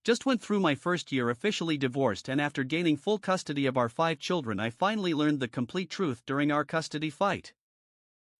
Just went through my first year officially divorced, and after gaining full custody of our 5 children, I finally learned the complete truth during our custody fight.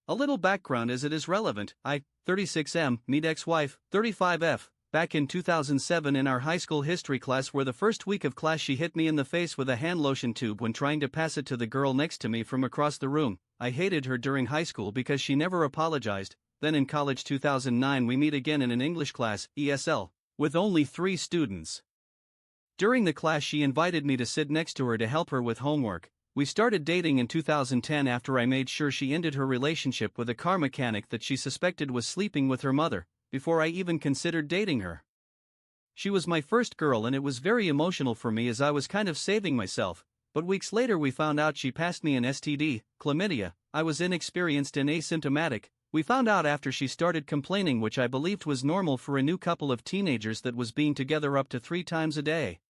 A little background as it is relevant. I, 36M, meet ex-wife, 35F, back in 2007 in our high school history class, where the first week of class she hit me in the face with a hand lotion tube when trying to pass it to the girl next to me from across the room. I hated her during high school because she never apologized. Then in college 2009 we meet again in an English class, ESL, with only 3 students. During the class she invited me to sit next to her to help her with homework. We started dating in 2010 after I made sure she ended her relationship with a car mechanic that she suspected was sleeping with her mother, before I even considered dating her. She was my first girl and it was very emotional for me as I was kind of saving myself, but weeks later we found out she passed me an STD, chlamydia. I was inexperienced and asymptomatic. We found out after she started complaining, which I believed was normal for a new couple of teenagers that was being together up to 3 times a day.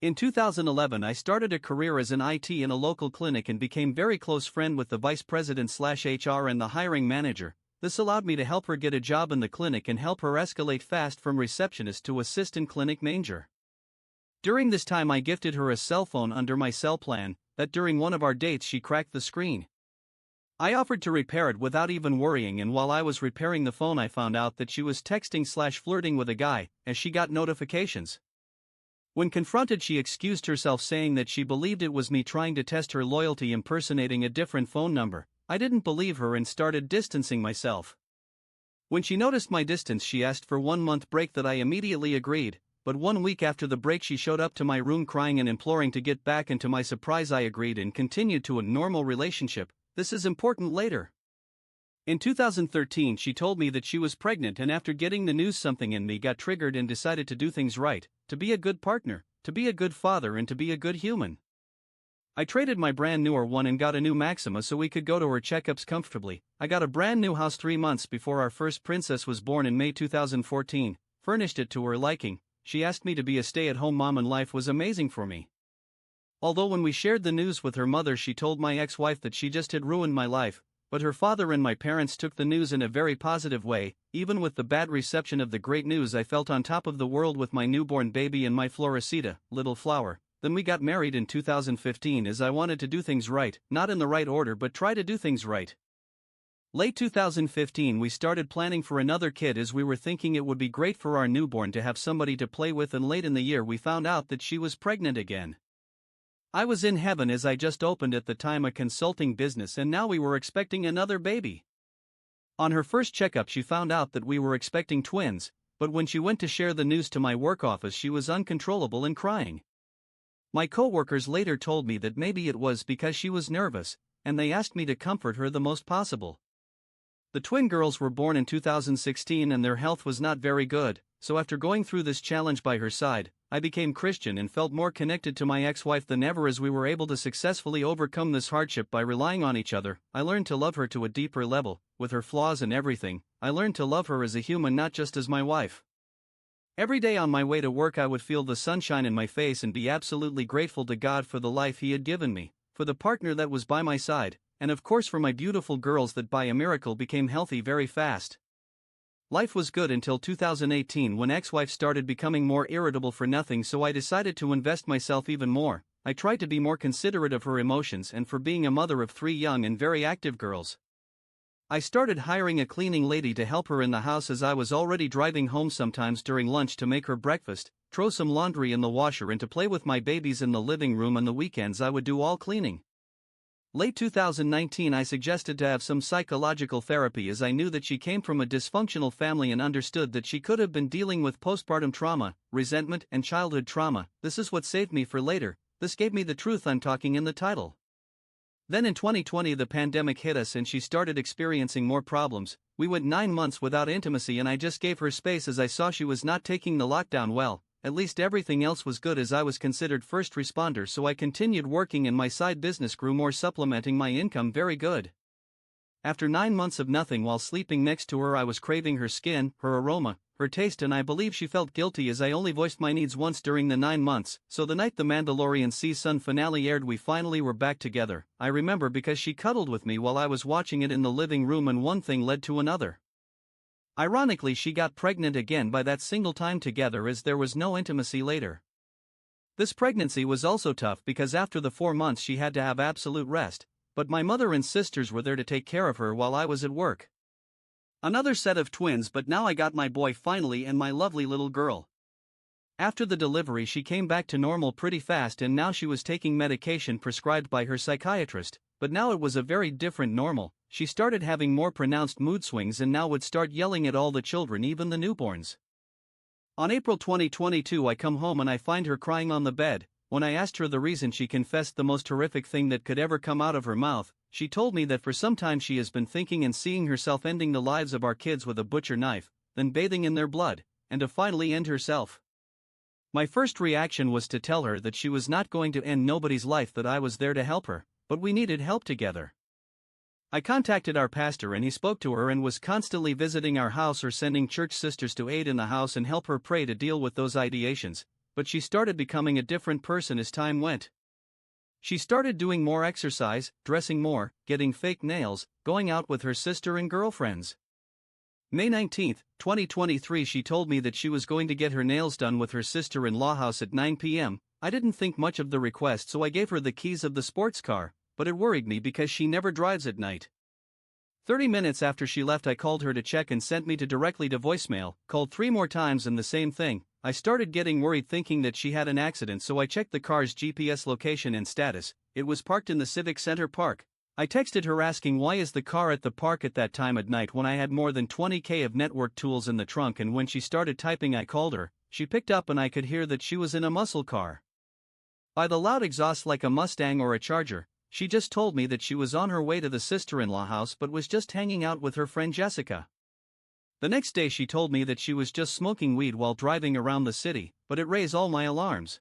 In 2011 I started a career as an IT in a local clinic and became very close friend with the vice president/HR and the hiring manager. This allowed me to help her get a job in the clinic and help her escalate fast from receptionist to assistant clinic manager. During this time I gifted her a cell phone under my cell plan, that during one of our dates she cracked the screen. I offered to repair it without even worrying, and while I was repairing the phone I found out that she was texting/flirting with a guy, as she got notifications. When confronted she excused herself, saying that she believed it was me trying to test her loyalty impersonating a different phone number. I didn't believe her and started distancing myself. When she noticed my distance she asked for 1-month break that I immediately agreed, but 1 week after the break she showed up to my room crying and imploring to get back, and to my surprise I agreed and continued to a normal relationship. This is important later. In 2013 she told me that she was pregnant, and after getting the news something in me got triggered and decided to do things right, to be a good partner, to be a good father and to be a good human. I traded my brand newer one and got a new Maxima so we could go to her checkups comfortably. I got a brand new house 3 months before our first princess was born in May 2014, furnished it to her liking. She asked me to be a stay-at-home mom and life was amazing for me. Although when we shared the news with her mother she told my ex-wife that she just had ruined my life, but her father and my parents took the news in a very positive way. Even with the bad reception of the great news I felt on top of the world with my newborn baby and my Floresita, little flower. Then we got married in 2015 as I wanted to do things right, not in the right order but try to do things right. Late 2015 we started planning for another kid as we were thinking it would be great for our newborn to have somebody to play with, and late in the year we found out that she was pregnant again. I was in heaven as I just opened at the time a consulting business and now we were expecting another baby. On her first checkup she found out that we were expecting twins, but when she went to share the news to my work office she was uncontrollable and crying. My co-workers later told me that maybe it was because she was nervous, and they asked me to comfort her the most possible. The twin girls were born in 2016 and their health was not very good, so after going through this challenge by her side, I became Christian and felt more connected to my ex-wife than ever as we were able to successfully overcome this hardship by relying on each other. I learned to love her to a deeper level, with her flaws and everything. I learned to love her as a human, not just as my wife. Every day on my way to work I would feel the sunshine in my face and be absolutely grateful to God for the life He had given me, for the partner that was by my side, and of course for my beautiful girls that by a miracle became healthy very fast. Life was good until 2018 when ex-wife started becoming more irritable for nothing, so I decided to invest myself even more. I tried to be more considerate of her emotions and for being a mother of 3 young and very active girls. I started hiring a cleaning lady to help her in the house as I was already driving home sometimes during lunch to make her breakfast, throw some laundry in the washer and to play with my babies in the living room. On the weekends I would do all cleaning. Late 2019 I suggested to have some psychological therapy as I knew that she came from a dysfunctional family and understood that she could have been dealing with postpartum trauma, resentment and childhood trauma. This is what saved me for later. This gave me the truth I'm talking in the title. Then in 2020 the pandemic hit us and she started experiencing more problems. We went 9 months without intimacy and I just gave her space as I saw she was not taking the lockdown well. At least everything else was good as I was considered first responder, so I continued working and my side business grew more, supplementing my income very good. After 9 months of nothing while sleeping next to her I was craving her skin, her aroma, her taste, and I believe she felt guilty as I only voiced my needs once during the 9 months. So the night the Mandalorian season finale aired we finally were back together. I remember because she cuddled with me while I was watching it in the living room and one thing led to another. Ironically, she got pregnant again by that single time together, as there was no intimacy later. This pregnancy was also tough because after the 4 months she had to have absolute rest, but my mother and sisters were there to take care of her while I was at work. Another set of twins, but now I got my boy finally and my lovely little girl. After the delivery she came back to normal pretty fast, and now she was taking medication prescribed by her psychiatrist, but now it was a very different normal. She started having more pronounced mood swings and now would start yelling at all the children, even the newborns. On April 2022 I come home and I find her crying on the bed. When I asked her the reason, she confessed the most horrific thing that could ever come out of her mouth. She told me that for some time she has been thinking and seeing herself ending the lives of our kids with a butcher knife, then bathing in their blood, and to finally end herself. My first reaction was to tell her that she was not going to end nobody's life, that I was there to help her, but we needed help together. I contacted our pastor and he spoke to her and was constantly visiting our house or sending church sisters to aid in the house and help her pray to deal with those ideations, but she started becoming a different person as time went. She started doing more exercise, dressing more, getting fake nails, going out with her sister and girlfriends. May 19, 2023, she told me that she was going to get her nails done with her sister-in-law house at 9 p.m. I didn't think much of the request, so I gave her the keys of the sports car, but it worried me because she never drives at night. 30 minutes after she left I called her to check and sent me directly to voicemail, called 3 more times and the same thing. I started getting worried thinking that she had an accident, so I checked the car's GPS location and status. It was parked in the Civic Center park. I texted her asking why is the car at the park at that time at night when I had more than 20K of network tools in the trunk, and when she started typing I called her, she picked up and I could hear that she was in a muscle car. By the loud exhaust like a Mustang or a Charger, she just told me that she was on her way to the sister-in-law house but was just hanging out with her friend Jessica. The next day she told me that she was just smoking weed while driving around the city, but it raised all my alarms.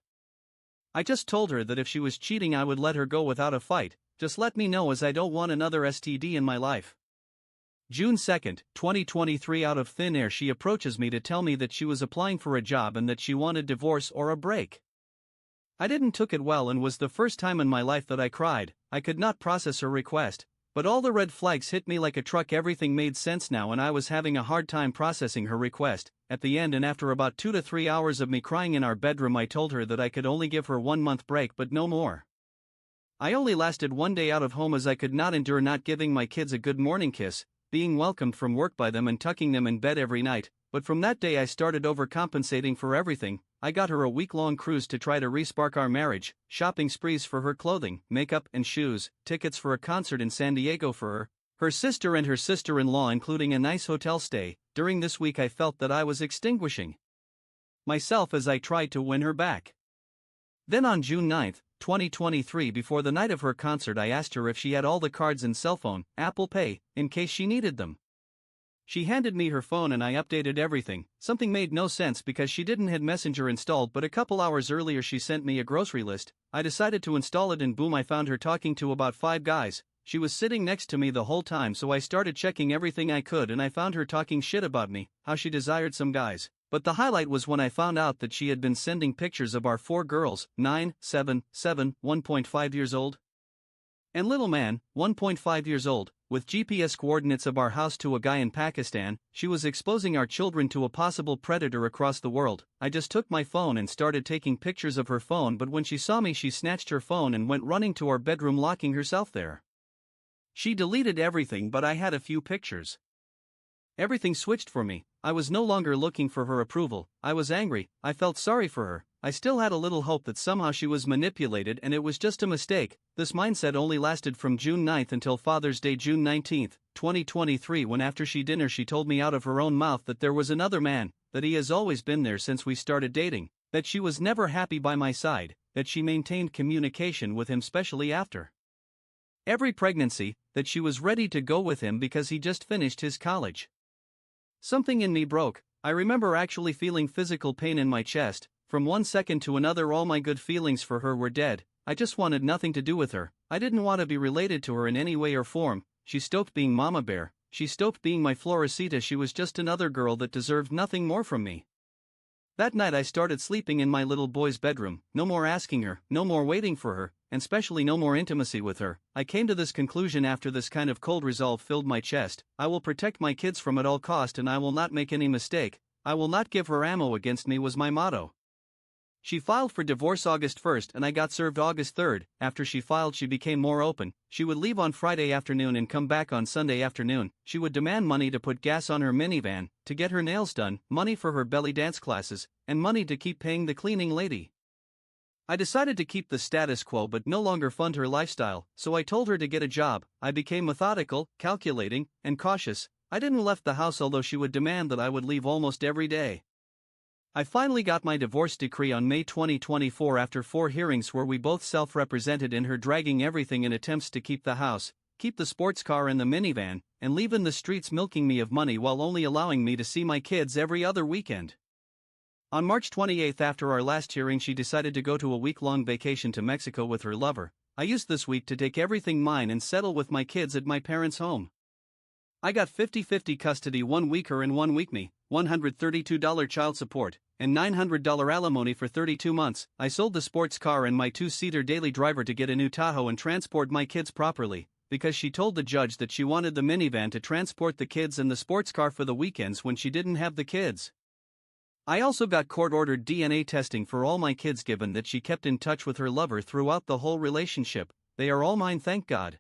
I just told her that if she was cheating I would let her go without a fight, just let me know as I don't want another STD in my life. June 2, 2023, out of thin air she approaches me to tell me that she was applying for a job and that she wanted divorce or a break. I didn't took it well and was the first time in my life that I cried. I could not process her request. But all the red flags hit me like a truck. Everything made sense now and I was having a hard time processing her request. At the end, and after about 2 to 3 hours of me crying in our bedroom, I told her that I could only give her 1 month break but no more. I only lasted 1 day out of home as I could not endure not giving my kids a good morning kiss, being welcomed from work by them and tucking them in bed every night. But from that day I started overcompensating for everything. I got her a week-long cruise to try to respark our marriage, shopping sprees for her clothing, makeup and shoes, tickets for a concert in San Diego for her, her sister and her sister-in-law, including a nice hotel stay. During this week I felt that I was extinguishing myself as I tried to win her back. Then on June 9, 2023, before the night of her concert, I asked her if she had all the cards and cell phone, Apple Pay, in case she needed them. She handed me her phone and I updated everything. Something made no sense because she didn't have Messenger installed, but a couple hours earlier she sent me a grocery list. I decided to install it and boom, I found her talking to about 5 guys. She was sitting next to me the whole time, so I started checking everything I could and I found her talking shit about me, how she desired some guys. But the highlight was when I found out that she had been sending pictures of our 4 girls, 9, 7, 1.5 years old, and little man, 1.5 years old, with GPS coordinates of our house to a guy in Pakistan. She was exposing our children to a possible predator across the world. I just took my phone and started taking pictures of her phone, but when she saw me she snatched her phone and went running to our bedroom, locking herself there. She deleted everything, but I had a few pictures. Everything switched for me. I was no longer looking for her approval. I was angry. I felt sorry for her. I still had a little hope that somehow she was manipulated and it was just a mistake. This mindset only lasted from June 9th until Father's Day, June 19th, 2023, when after dinner she told me out of her own mouth that there was another man, that he has always been there since we started dating, that she was never happy by my side, that she maintained communication with him especially after every pregnancy, that she was ready to go with him because he just finished his college. Something in me broke. I remember actually feeling physical pain in my chest. From 1 second to another all my good feelings for her were dead. I just wanted nothing to do with her. I didn't want to be related to her in any way or form. She stopped being Mama Bear. She stopped being my Florecita. She was just another girl that deserved nothing more from me. That night I started sleeping in my little boy's bedroom, no more asking her, no more waiting for her, and especially no more intimacy with her. I came to this conclusion after this kind of cold resolve filled my chest: I will protect my kids from at all cost and I will not make any mistake. I will not give her ammo against me was my motto. She filed for divorce August 1st and I got served August 3rd. After she filed, she became more open. She would leave on Friday afternoon and come back on Sunday afternoon. She would demand money to put gas on her minivan, to get her nails done, money for her belly dance classes, and money to keep paying the cleaning lady. I decided to keep the status quo but no longer fund her lifestyle, so I told her to get a job. I became methodical, calculating, and cautious. I didn't leave the house although she would demand that I would leave almost every day. I finally got my divorce decree on May 2024 after 4 hearings where we both self-represented in her dragging everything in attempts to keep the house, keep the sports car and the minivan, and leave in the streets milking me of money while only allowing me to see my kids every other weekend. On March 28 after our last hearing she decided to go to a week-long vacation to Mexico with her lover. I used this week to take everything mine and settle with my kids at my parents' home. I got 50-50 custody 1 week her and 1 week me, $132 child support, and $900 alimony for 32 months. I sold the sports car and my 2-seater daily driver to get a new Tahoe and transport my kids properly, because she told the judge that she wanted the minivan to transport the kids and the sports car for the weekends when she didn't have the kids. I also got court-ordered DNA testing for all my kids given that she kept in touch with her lover throughout the whole relationship. They are all mine, thank God.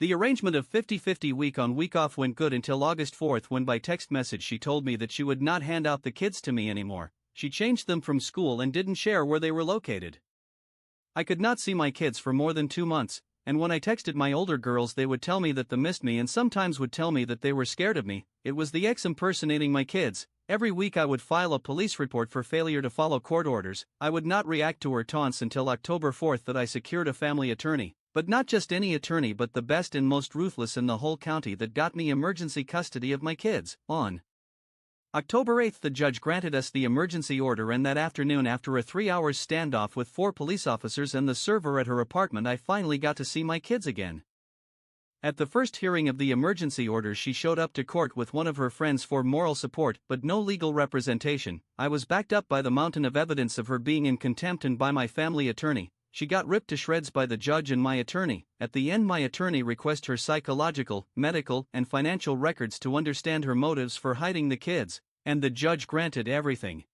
The arrangement of 50-50 week on week off went good until August 4th when by text message she told me that she would not hand out the kids to me anymore. She changed them from school and didn't share where they were located. I could not see my kids for more than 2 months, and when I texted my older girls they would tell me that they missed me and sometimes would tell me that they were scared of me. It was the ex impersonating my kids. Every week I would file a police report for failure to follow court orders. I would not react to her taunts until October 4th that I secured a family attorney. But not just any attorney but the best and most ruthless in the whole county that got me emergency custody of my kids. On October 8th the judge granted us the emergency order and that afternoon after a 3-hour standoff with 4 police officers and the server at her apartment I finally got to see my kids again. At the first hearing of the emergency order she showed up to court with one of her friends for moral support but no legal representation. I was backed up by the mountain of evidence of her being in contempt and by my family attorney. She got ripped to shreds by the judge and my attorney. At the end my attorney requested her psychological, medical, and financial records to understand her motives for hiding the kids, and the judge granted everything.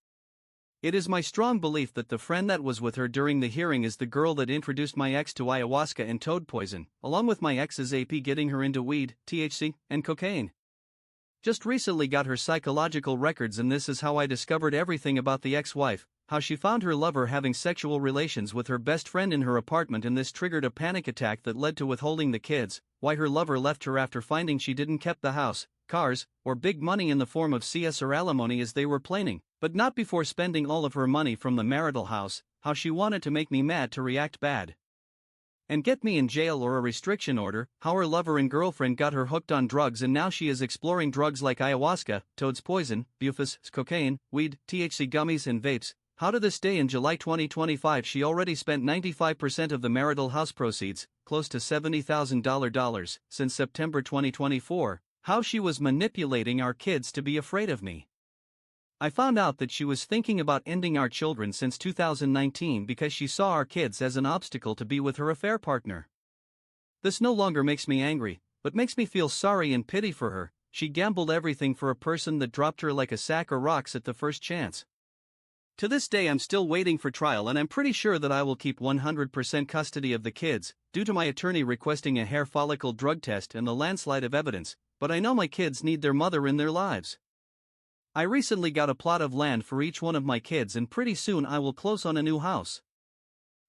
It is my strong belief that the friend that was with her during the hearing is the girl that introduced my ex to ayahuasca and toad poison, along with my ex's AP getting her into weed, THC, and cocaine. Just recently got her psychological records and this is how I discovered everything about the ex-wife. How she found her lover having sexual relations with her best friend in her apartment and this triggered a panic attack that led to withholding the kids, why her lover left her after finding she didn't keep the house, cars, or big money in the form of CS or alimony as they were planning, but not before spending all of her money from the marital house, how she wanted to make me mad to react bad and get me in jail or a restriction order, how her lover and girlfriend got her hooked on drugs and now she is exploring drugs like ayahuasca, toad's poison, bufus, cocaine, weed, THC gummies and vapes. How to this day in July 2025 she already spent 95% of the marital house proceeds, close to $70,000, since September 2024, how she was manipulating our kids to be afraid of me. I found out that she was thinking about ending our children since 2019 because she saw our kids as an obstacle to be with her affair partner. This no longer makes me angry, but makes me feel sorry and pity for her. She gambled everything for a person that dropped her like a sack of rocks at the first chance. To this day I'm still waiting for trial and I'm pretty sure that I will keep 100% custody of the kids, due to my attorney requesting a hair follicle drug test and the landslide of evidence, but I know my kids need their mother in their lives. I recently got a plot of land for each one of my kids and pretty soon I will close on a new house.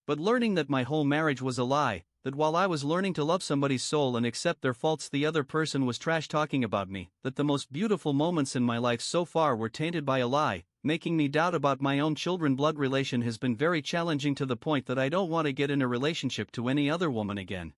But learning that my whole marriage was a lie, that while I was learning to love somebody's soul and accept their faults the other person was trash talking about me, that the most beautiful moments in my life so far were tainted by a lie, making me doubt about my own children blood relation has been very challenging to the point that I don't want to get in a relationship to any other woman again.